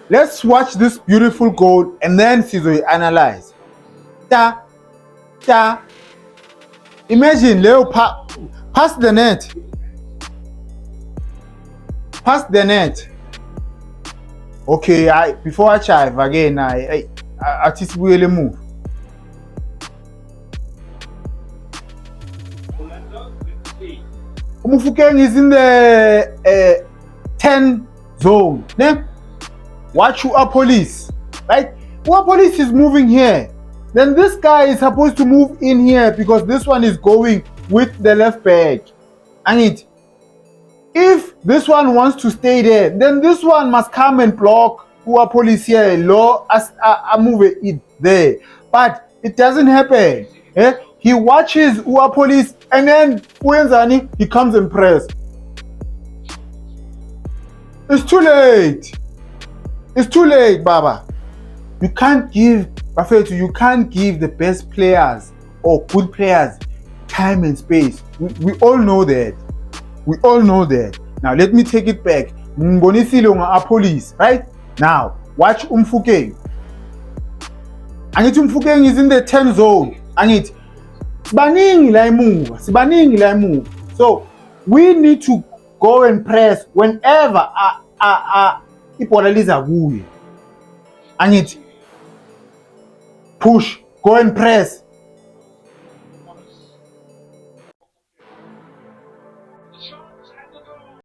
Let's watch this beautiful goal and then sizoyi-analyze. Ta. Imagine Leo pass the net. Pass the net. Okay, before I chive again, I really move. Umufukeng is in the 10 zone. Then watch UR Police, right? UR Police is moving here. Then this guy is supposed to move in here because this one is going with the left back. And if this one wants to stay there, then this one must come and block UR Police here. Law as move it there. But it doesn't happen. Eh? He watches UR Police and then Uenzani, he comes and press. It's too late. It's too late, Baba. You can't give the best players or good players time and space. We all know that. We all know that. Now let me take it back. Mbonisile UR Police, right? Now watch Umfukeng. And Umfukeng is in the 10 zone. And sibaningi la move. So we need to go and press whenever ibhola liza kuye. And push, go and press.